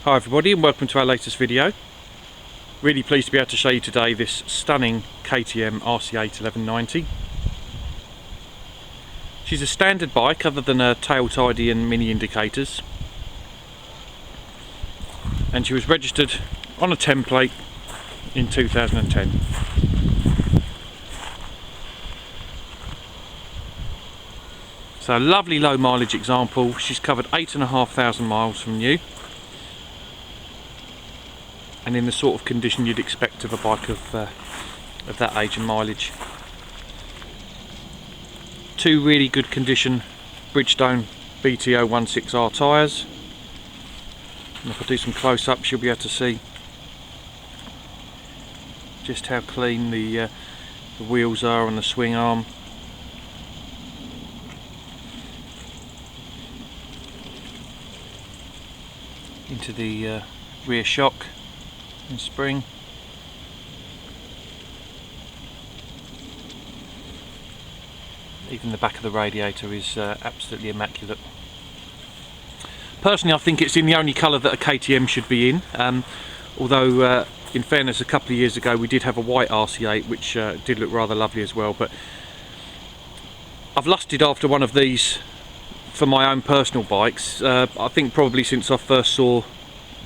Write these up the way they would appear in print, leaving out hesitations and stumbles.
Hi everybody and welcome to our latest video. Really pleased to be able to show you today this stunning KTM RC8 1190. She's a standard bike other than her tail tidy and mini indicators, and she was registered on a template in 2010. So a lovely low mileage example. She's covered 8,500 miles from new, and in the sort of condition you'd expect of a bike of that age and mileage. Two really good condition Bridgestone BTO 16R tyres, and if I do some close-ups you'll be able to see just how clean the wheels are on the swing arm. Into the rear shock and spring. Even the back of the radiator is absolutely immaculate. Personally, I think it's in the only colour that a KTM should be in, although in fairness, a couple of years ago we did have a white RC8 which did look rather lovely as well, but I've lusted after one of these for my own personal bikes. I think probably since I first saw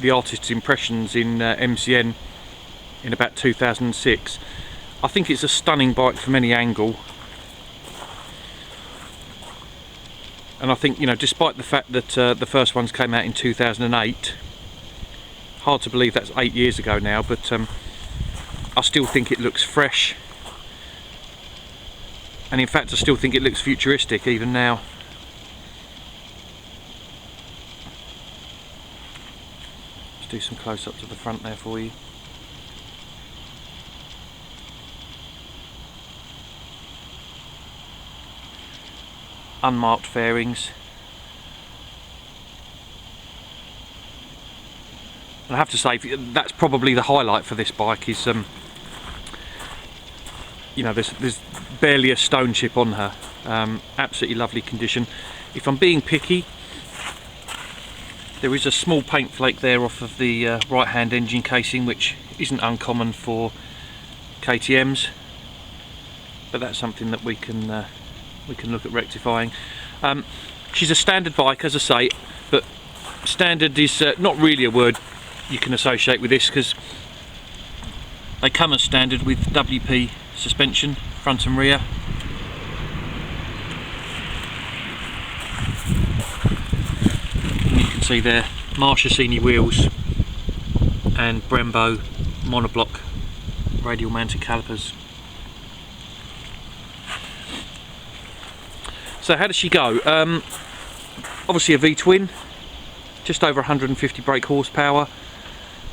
the Artist's Impressions in MCN in about 2006. I think it's a stunning bike from any angle, and I think, you know, despite the fact that the first ones came out in 2008, hard to believe that's 8 years ago now, but I still think it looks fresh, and in fact I still think it looks futuristic even now. Do some close-ups of the front there for you. Unmarked fairings. And I have to say, that's probably the highlight for this bike is, you know, there's barely a stone chip on her. Absolutely lovely condition. If I'm being picky, there is a small paint flake there off of the right hand engine casing, which isn't uncommon for KTMs, but that's something that we can look at rectifying. She's a standard bike, as I say, but standard is not really a word you can associate with this, because they come as standard with WP suspension, front and rear. See there, Marchesini wheels and Brembo monoblock radial mounted calipers. So how does she go? Obviously a V-twin, just over 150 brake horsepower.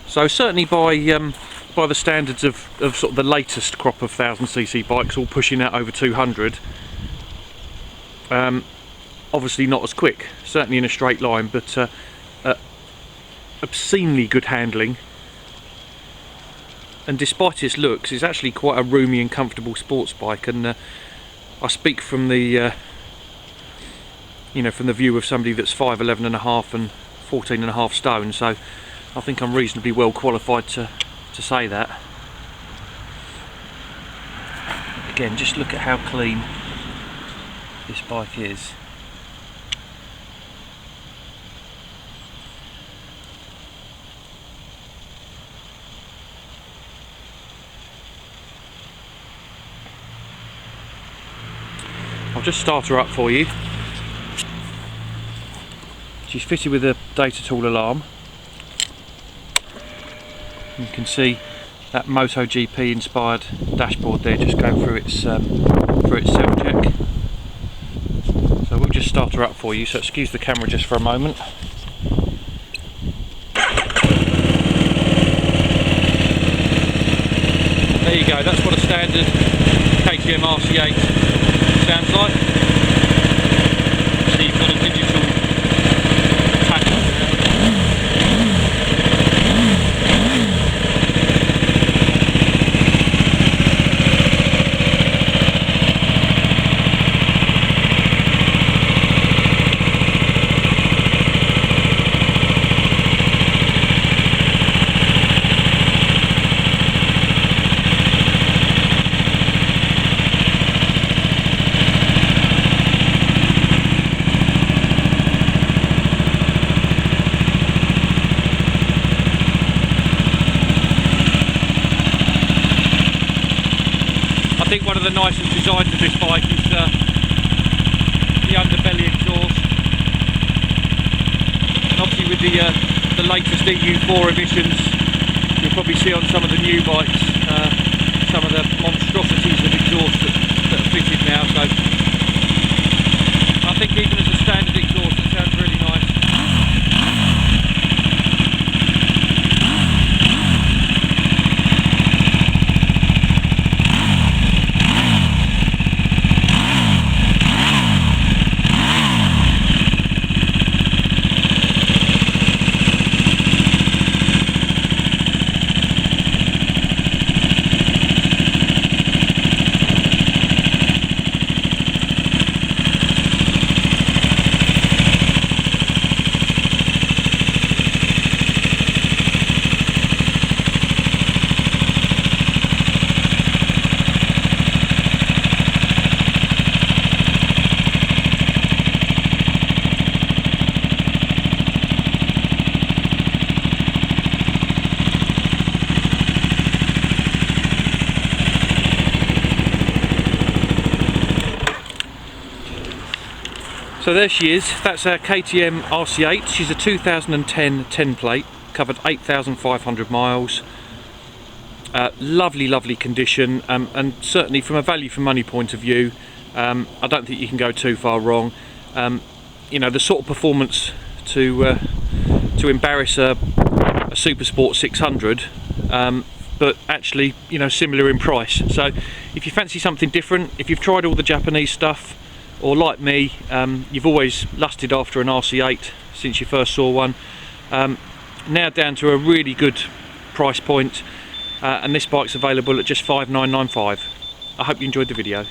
So certainly by the standards of sort of the latest crop of 1000cc bikes, all pushing out over 200. Obviously not as quick, certainly in a straight line, but obscenely good handling, and despite its looks, it's actually quite a roomy and comfortable sports bike. And I speak from the you know, from the view of somebody that's 5'11 and a half and 14 and a half stone, so I think I'm reasonably well qualified to say that. Again, just look at how clean this bike is. I'll just start her up for you. She's fitted with a data tool alarm. You can see that MotoGP inspired dashboard there just going through its cell check. So we'll just start her up for you, so excuse the camera just for a moment. There you go, that's what a standard KTM RC8 sounds like. So you've got a digital tacho there. sides of this bike is the underbelly exhaust, and obviously with the latest EU4 emissions, you'll probably see on some of the new bikes some of the monstrosities of exhaust that are fitted now. So I think even as a standard exhaust it sounds really nice. So there she is, that's our KTM RC8. She's a 2010 10 plate, covered 8,500 miles. Lovely condition, and certainly from a value for money point of view, I don't think you can go too far wrong. You know, the sort of performance to embarrass a Supersport 600, but actually, you know, similar in price. So if you fancy something different, if you've tried all the Japanese stuff, or like me, you've always lusted after an RC8 since you first saw one, now down to a really good price point, and this bike's available at just $5,995. I hope you enjoyed the video.